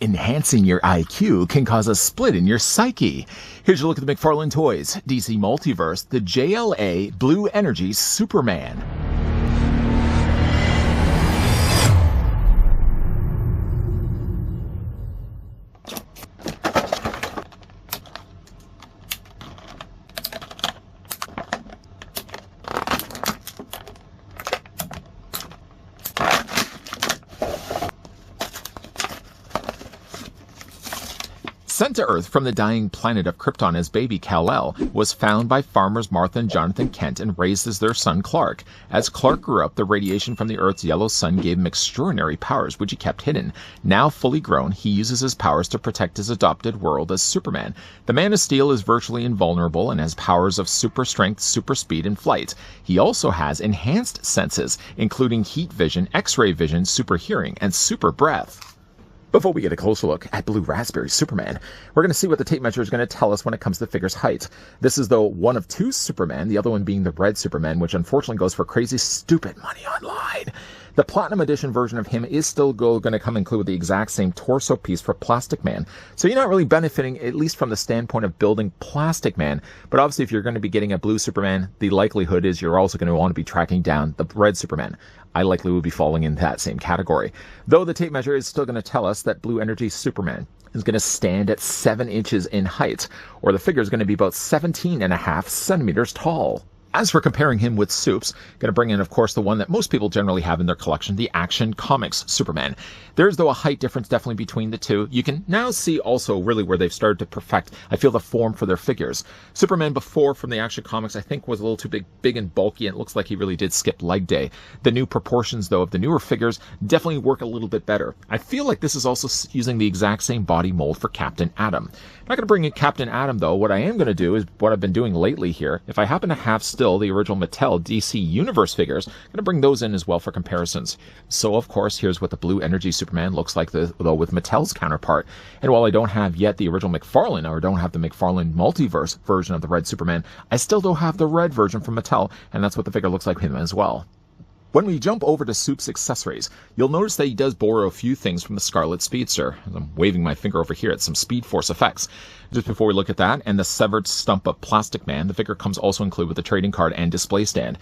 Enhancing your IQ can cause a split in your psyche. Here's a look at the McFarlane Toys, DC Multiverse, the JLA Blue Energy Superman. Sent to Earth from the dying planet of Krypton as baby Kal-El, was found by farmers Martha and Jonathan Kent and raised as their son Clark. As Clark grew up, the radiation from the Earth's yellow sun gave him extraordinary powers, which he kept hidden. Now fully grown, he uses his powers to protect his adopted world as Superman. The Man of Steel is virtually invulnerable and has powers of super strength, super speed, and flight. He also has enhanced senses, including heat vision, X-ray vision, super hearing, and super breath. Before we get a closer look at Blue Raspberry Superman, we're going to see what the tape measure is going to tell us when it comes to the figure's height. This is, though, one of two Superman, the other one being the Red Superman, which unfortunately goes for crazy, stupid money online. The Platinum Edition version of him is still going to come include the exact same torso piece for Plastic Man. So you're not really benefiting, at least from the standpoint of building Plastic Man. But obviously, if you're going to be getting a Blue Superman, the likelihood is you're also going to want to be tracking down the Red Superman. I likely would be falling in that same category. Though the tape measure is still going to tell us that Blue Energy Superman is going to stand at 7 inches in height, or the figure is going to be about 17.5 centimeters tall. As for comparing him with Supes, going to bring in, of course, the one that most people generally have in their collection, the Action Comics Superman. There's, though, a height difference definitely between the two. You can now see also really where they've started to perfect, I feel, the form for their figures. Superman before from the Action Comics, I think, was a little too big and bulky, and it looks like he really did skip leg day. The new proportions, though, of the newer figures definitely work a little bit better. I feel like this is also using the exact same body mold for Captain Atom. I'm not going to bring in Captain Atom, though. What I am going to do is what I've been doing lately here. If I happen to have still the original Mattel DC Universe figures, I'm going to bring those in as well for comparisons. So, of course, here's what the Blue Energy Superman looks like, though, with Mattel's counterpart. And while I don't have yet the original McFarlane, or don't have the McFarlane Multiverse version of the Red Superman, I still do have the red version from Mattel, and that's what the figure looks like with him as well. When we jump over to Soup's accessories, you'll notice that he does borrow a few things from the Scarlet Speedster. I'm waving my finger over here at some Speed Force effects. Just before we look at that, and the severed stump of Plastic Man, the figure comes also included with a trading card and display stand.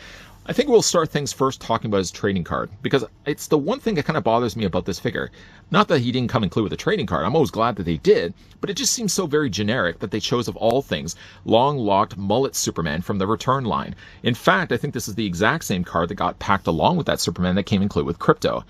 I think we'll start things first talking about his trading card, because it's the one thing that kind of bothers me about this figure. Not that he didn't come included with a trading card, I'm always glad that they did, but it just seems so very generic that they chose, of all things, long-locked mullet Superman from the Return line. In fact, I think this is the exact same card that got packed along with that Superman that came included with Crypto.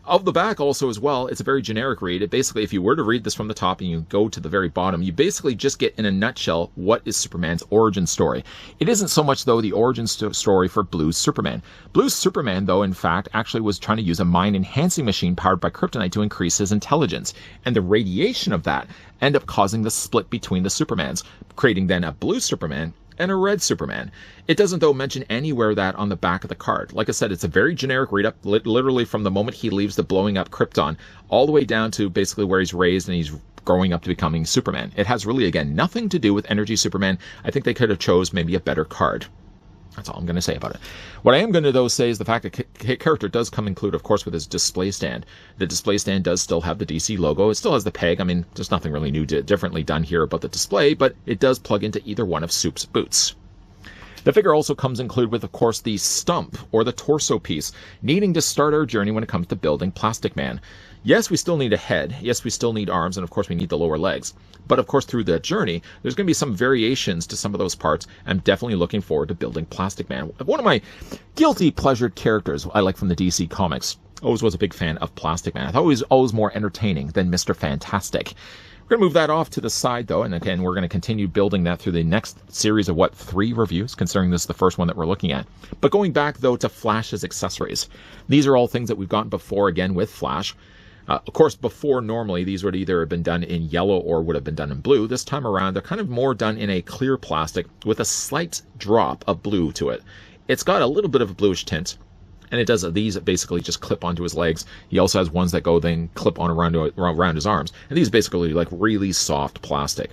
Of the back also as well, it's a very generic read. It basically, if you were to read this from the top and you go to the very bottom, you basically just get in a nutshell what is Superman's origin story. It isn't so much, though, the origin story for Blue Superman. Blue Superman, though, in fact, actually was trying to use a mind-enhancing machine powered by kryptonite to increase his intelligence. And the radiation of that ended up causing the split between the Supermans, creating then a Blue Superman and a Red Superman. It doesn't, though, mention anywhere that on the back of the card. Like I said, it's a very generic read-up, literally from the moment he leaves the blowing up Krypton, all the way down to basically where he's raised and he's growing up to becoming Superman. It has really, again, nothing to do with Energy Superman. I think they could have chose maybe a better card. That's all I'm going to say about it. What I am going to, though, say is the fact that character does come include, of course, with his display stand. The display stand does still have the DC logo. It still has the peg. I mean, there's nothing really new, differently done here about the display, but it does plug into either one of Soup's boots. The figure also comes included with, of course, the stump, or the torso piece, needing to start our journey when it comes to building Plastic Man. Yes, we still need a head. Yes, we still need arms, and of course we need the lower legs. But of course, through that journey, there's going to be some variations to some of those parts. I'm definitely looking forward to building Plastic Man. One of my guilty pleasured characters I like from the DC Comics. Always was a big fan of Plastic Man. I thought he was always more entertaining than Mr. Fantastic. We're going to move that off to the side, though, and again, we're going to continue building that through the next series of, 3 reviews, considering this is the first one that we're looking at. But going back, though, to Flash's accessories. These are all things that we've gotten before, again, with Flash. Of course, before, normally, these would either have been done in yellow or would have been done in blue. This time around, they're kind of more done in a clear plastic with a slight drop of blue to it. It's got a little bit of a bluish tint. And it does these that basically just clip onto his legs. He also has ones that go then clip on around his arms. And these basically like really soft plastic.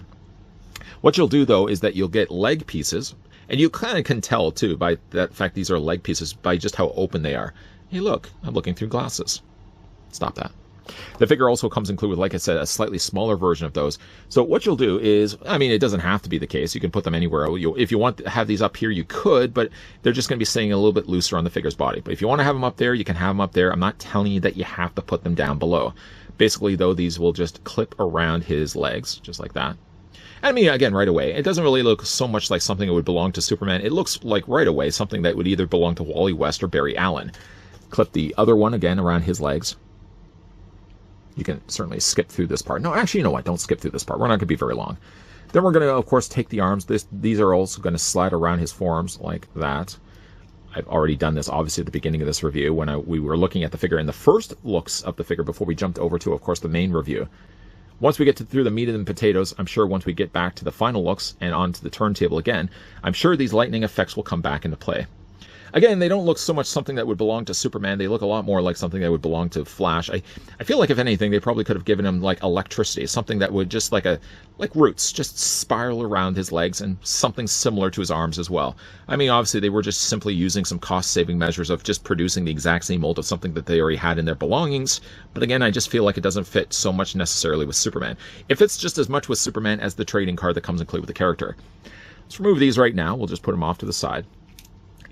What you'll do, though, is that you'll get leg pieces. And you kind of can tell, too, by that fact these are leg pieces, by just how open they are. Hey, look, I'm looking through glasses. Stop that. The figure also comes included with, like I said, a slightly smaller version of those. So what you'll do is, I mean, it doesn't have to be the case. You can put them anywhere. If you want to have these up here, you could, but they're just going to be staying a little bit looser on the figure's body. But if you want to have them up there, you can have them up there. I'm not telling you that you have to put them down below. Basically, though, these will just clip around his legs, just like that. I mean, again, right away, it doesn't really look so much like something that would belong to Superman. It looks like right away something that would either belong to Wally West or Barry Allen. Clip the other one again around his legs. You can certainly skip through this part. No, actually, you know what? Don't skip through this part. We're not going to be very long. Then we're going to, of course, take the arms. These are also going to slide around his forearms like that. I've already done this, obviously, at the beginning of this review when we were looking at the figure in the first looks of the figure before we jumped over to, of course, the main review. Once we get through the meat and potatoes, I'm sure once we get back to the final looks and onto the turntable again, I'm sure these lightning effects will come back into play. Again, they don't look so much something that would belong to Superman. They look a lot more like something that would belong to Flash. I feel like, if anything, they probably could have given him, like, electricity, something that would just like roots, just spiral around his legs, and something similar to his arms as well. I mean, obviously, they were just simply using some cost-saving measures of just producing the exact same mold of something that they already had in their belongings. But again, I just feel like it doesn't fit so much necessarily with Superman. It fits just as much with Superman as the trading card that comes included with the character. Let's remove these right now. We'll just put them off to the side.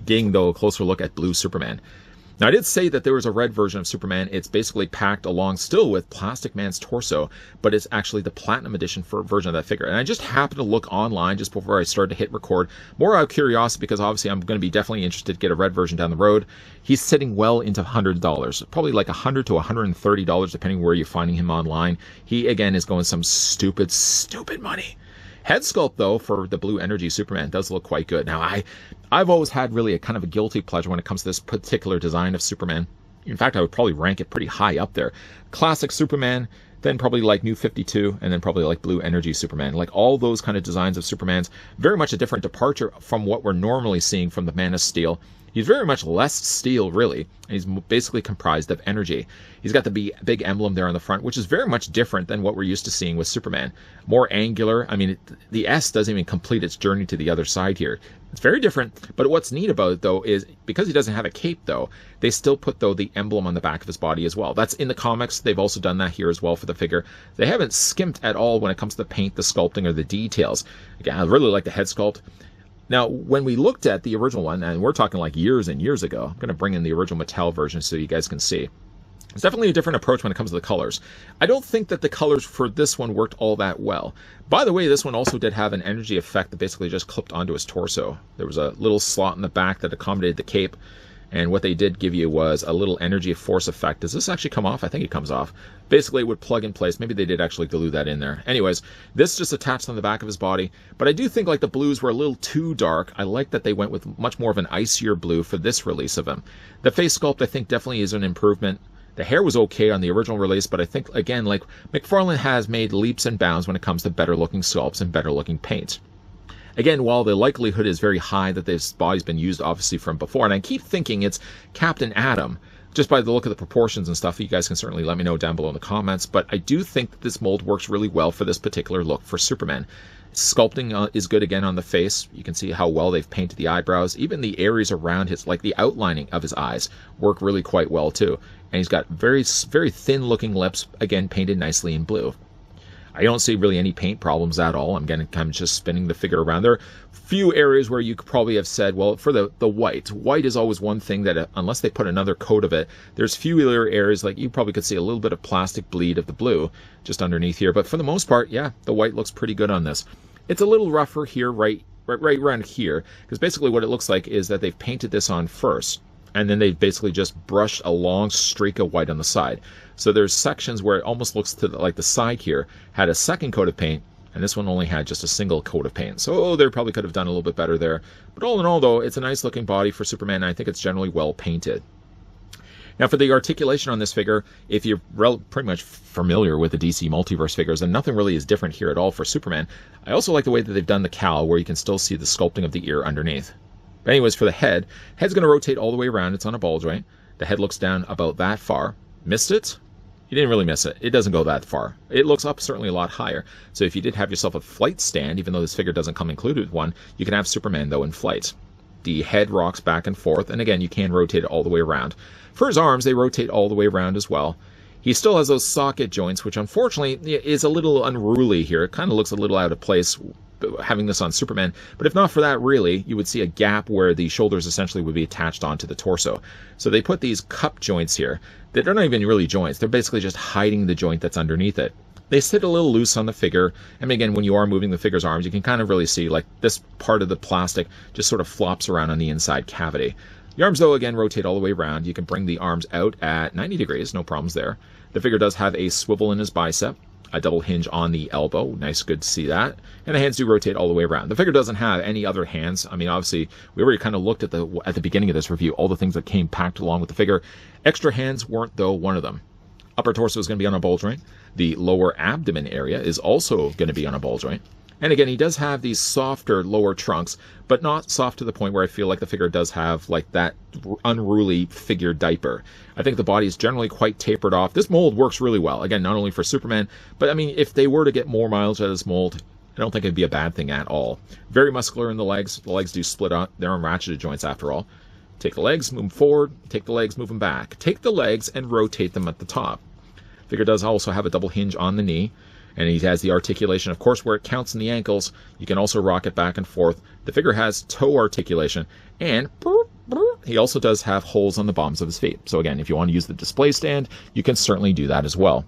Getting, though, a closer look at Blue Superman. Now, I did say that there was a red version of Superman. It's basically packed along still with Plastic Man's torso, but it's actually the Platinum Edition version of that figure. And I just happened to look online just before I started to hit record, more out of curiosity, because obviously I'm going to be definitely interested to get a red version down the road. He's sitting well into $100, probably like $100 to $130, depending where you're finding him online. He, again, is going some stupid, stupid money. Head sculpt, though, for the Blue Energy Superman does look quite good. Now, I've always had really a kind of a guilty pleasure when it comes to this particular design of Superman. In fact, I would probably rank it pretty high up there. Classic Superman, then probably like New 52, and then probably like Blue Energy Superman. Like all those kind of designs of Supermans, very much a different departure from what we're normally seeing from the Man of Steel. He's very much less steel, really. He's basically comprised of energy. He's got the big emblem there on the front, which is very much different than what we're used to seeing with Superman. More angular. I mean, the S doesn't even complete its journey to the other side here. It's very different, but what's neat about it, though, is because he doesn't have a cape, though, they still put, though, the emblem on the back of his body as well. That's in the comics. They've also done that here as well for the figure. They haven't skimped at all when it comes to the paint, the sculpting, or the details. Again, I really like the head sculpt. Now, when we looked at the original one, and we're talking like years and years ago, I'm going to bring in the original Mattel version so you guys can see. It's definitely a different approach when it comes to the colors. I don't think that the colors for this one worked all that well. By the way, this one also did have an energy effect that basically just clipped onto his torso. There was a little slot in the back that accommodated the cape, and what they did give you was a little energy force effect. Does this actually come off? I think it comes off. Basically, it would plug in place. Maybe they did actually glue that in there. Anyways, this just attached on the back of his body, but I do think like the blues were a little too dark. I like that they went with much more of an icier blue for this release of him. The face sculpt, I think, definitely is an improvement. The hair was okay on the original release, but I think, again, like McFarlane has made leaps and bounds when it comes to better looking sculpts and better looking paints. Again, while the likelihood is very high that this body's been used obviously from before, and I keep thinking it's Captain Atom, just by the look of the proportions and stuff, you guys can certainly let me know down below in the comments, but I do think that this mold works really well for this particular look for Superman. Sculpting is good again on the face. You can see how well they've painted the eyebrows. Even the areas around his, like the outlining of his eyes, work really quite well too. And he's got very, very thin looking lips, again painted nicely in blue. I don't see really any paint problems at all. I'm kind of just spinning the figure around. There are few areas where you could probably have said, well, for the white. White is always one thing that, unless they put another coat of it, there's few other areas, like you probably could see a little bit of plastic bleed of the blue just underneath here. But for the most part, yeah, the white looks pretty good on this. It's a little rougher here, right around here, because basically what it looks like is that they've painted this on first, and then they've basically just brushed a long streak of white on the side. So there's sections where it almost looks to like the side here had a second coat of paint, and this one only had just a single coat of paint. So they probably could have done a little bit better there. But all in all, though, it's a nice looking body for Superman, and I think it's generally well painted. Now, for the articulation on this figure, if you're pretty much familiar with the DC Multiverse figures, then nothing really is different here at all for Superman. I also like the way that they've done the cowl, where you can still see the sculpting of the ear underneath. But anyways, for the head's going to rotate all the way around. It's on a ball joint. The head looks down about that far. Missed it? You didn't really miss it. It doesn't go that far. It looks up certainly a lot higher. So if you did have yourself a flight stand, even though this figure doesn't come included with one, you can have Superman, though, in flight. The head rocks back and forth, and again, you can rotate it all the way around. For his arms, they rotate all the way around as well. He still has those socket joints, which unfortunately is a little unruly here. It kind of looks a little out of place having this on Superman, but if not for that, really, you would see a gap where the shoulders essentially would be attached onto the torso. So they put these cup joints here. They're not even really joints. They're basically just hiding the joint that's underneath it. They sit a little loose on the figure, and again, when you are moving the figure's arms, you can kind of really see, like, this part of the plastic just sort of flops around on the inside cavity. The arms, though, again, rotate all the way around. You can bring the arms out at 90 degrees, no problems there. The figure does have a swivel in his bicep, a double hinge on the elbow. Nice, good to see that. And the hands do rotate all the way around. The figure doesn't have any other hands. I mean, obviously, we already kind of looked at the beginning of this review, all the things that came packed along with the figure. Extra hands weren't, though, one of them. Upper torso is going to be on a ball joint. The lower abdomen area is also going to be on a ball joint. And again, he does have these softer lower trunks, but not soft to the point where I feel like the figure does have like that unruly figure diaper. I think the body is generally quite tapered off. This mold works really well. Again, not only for Superman, but I mean, if they were to get more mileage out of this mold, I don't think it'd be a bad thing at all. Very muscular in the legs. The legs do split out. They're on ratcheted joints after all. Take the legs, move them forward. Take the legs, move them back. Take the legs and rotate them at the top. Figure does also have a double hinge on the knee. And he has the articulation, of course, where it counts in the ankles. You can also rock it back and forth. The figure has toe articulation, and he also does have holes on the bottoms of his feet. So again, if you want to use the display stand, you can certainly do that as well.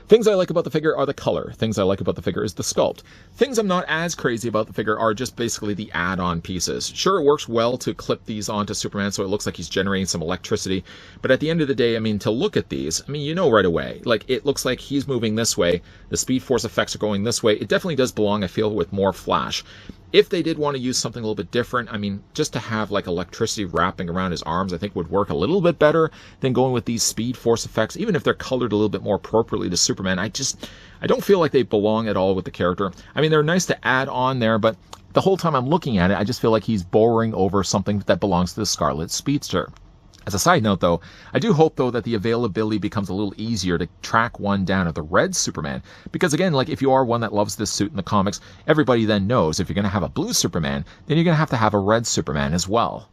Things I like about the figure are the color. Things I like about the figure is the sculpt. Things I'm not as crazy about the figure are just basically the add-on pieces. Sure, it works well to clip these onto Superman so it looks like he's generating some electricity, but at the end of the day, I mean, to look at these, I mean, you know right away. Like, it looks like he's moving this way. The Speed Force effects are going this way. It definitely does belong, I feel, with more flash. If they did want to use something a little bit different, I mean, just to have like electricity wrapping around his arms, I think would work a little bit better than going with these Speed Force effects. Even if they're colored a little bit more appropriately to Superman, I don't feel like they belong at all with the character. I mean, they're nice to add on there, but the whole time I'm looking at it, I just feel like he's boring over something that belongs to the Scarlet Speedster. As a side note, though, I do hope, though, that the availability becomes a little easier to track one down of the red Superman. Because, again, like, if you are one that loves this suit in the comics, everybody then knows if you're going to have a blue Superman, then you're going to have a red Superman as well.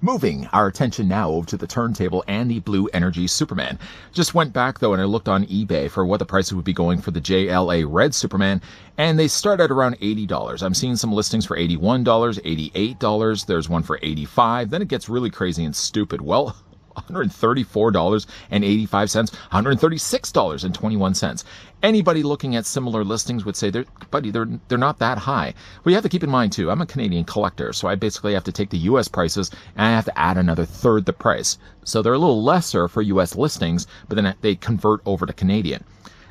Moving our attention now over to the turntable and the Blue Energy Superman. Just went back, though, and I looked on eBay for what the prices would be going for the JLA Red Superman, and they start at around $80. I'm seeing some listings for $81, $88. There's one for $85. Then it gets really crazy and stupid. Well, $134.85, $136.21. Anybody looking at similar listings would say, they're not that high. Well, you have to keep in mind, too, I'm a Canadian collector, so I basically have to take the U.S. prices, and I have to add another third the price. So they're a little lesser for U.S. listings, but then they convert over to Canadian.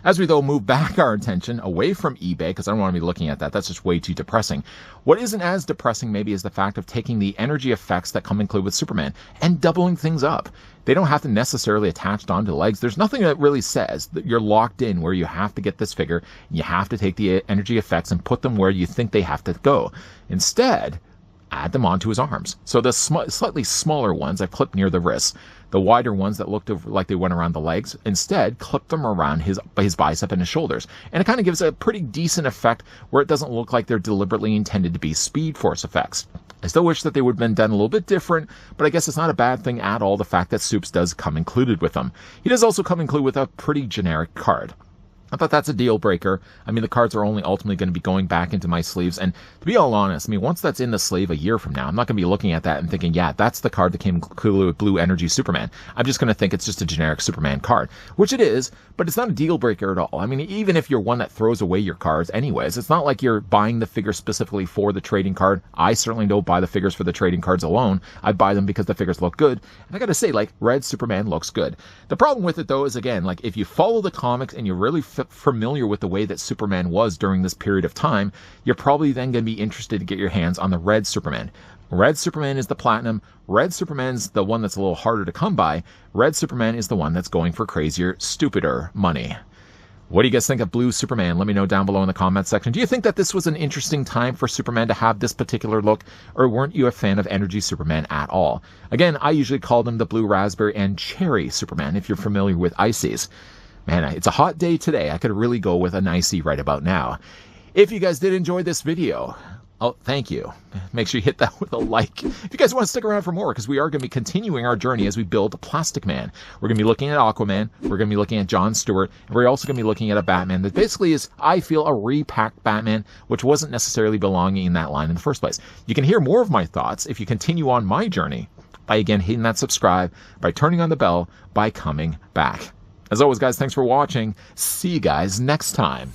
As we, though, move back our attention away from eBay, because I don't want to be looking at that. That's just way too depressing. What isn't as depressing, maybe, is the fact of taking the energy effects that come included with Superman and doubling things up. They don't have to necessarily attach onto the legs. There's nothing that really says that you're locked in where you have to get this figure. You have to take the energy effects and put them where you think they have to go. Instead, add them onto his arms. So the slightly smaller ones I clipped near the wrists. The wider ones that looked like they went around the legs, instead clip them around his bicep and his shoulders. And it kind of gives a pretty decent effect where it doesn't look like they're deliberately intended to be Speed Force effects. I still wish that they would have been done a little bit different, but I guess it's not a bad thing at all, the fact that Supes does come included with them. He does also come included with a pretty generic card. I thought that's a deal breaker. I mean, the cards are only ultimately going to be going back into my sleeves. And to be all honest, I mean, once that's in the sleeve a year from now, I'm not going to be looking at that and thinking, yeah, that's the card that came included with Blue Energy Superman. I'm just going to think it's just a generic Superman card, which it is, but it's not a deal breaker at all. I mean, even if you're one that throws away your cards anyways, it's not like you're buying the figure specifically for the trading card. I certainly don't buy the figures for the trading cards alone. I buy them because the figures look good. And I got to say, like, Red Superman looks good. The problem with it, though, is, again, like, if you follow the comics and you're really familiar with the way that Superman was during this period of time, you're probably then going to be interested to get your hands on the Red Superman. Red Superman is the platinum. Red Superman's the one that's a little harder to come by. Red Superman is the one that's going for crazier, stupider money. What do you guys think of Blue Superman? Let me know down below in the comment section. Do you think that this was an interesting time for Superman to have this particular look, or weren't you a fan of Energy Superman at all? Again, I usually call them the Blue Raspberry and Cherry Superman, if you're familiar with Ices. Man, it's a hot day today. I could really go with an icy right about now. If you guys did enjoy this video, Oh, thank you. Make sure you hit that with a like. If you guys want to stick around for more, because we are going to be continuing our journey as we build Plastic Man. We're going to be looking at Aquaman. We're going to be looking at John Stewart. And we're also going to be looking at a Batman that basically is, I feel, a repacked Batman, which wasn't necessarily belonging in that line in the first place. You can hear more of my thoughts if you continue on my journey by, again, hitting that subscribe, by turning on the bell, by coming back. As always, guys, thanks for watching. See you guys next time.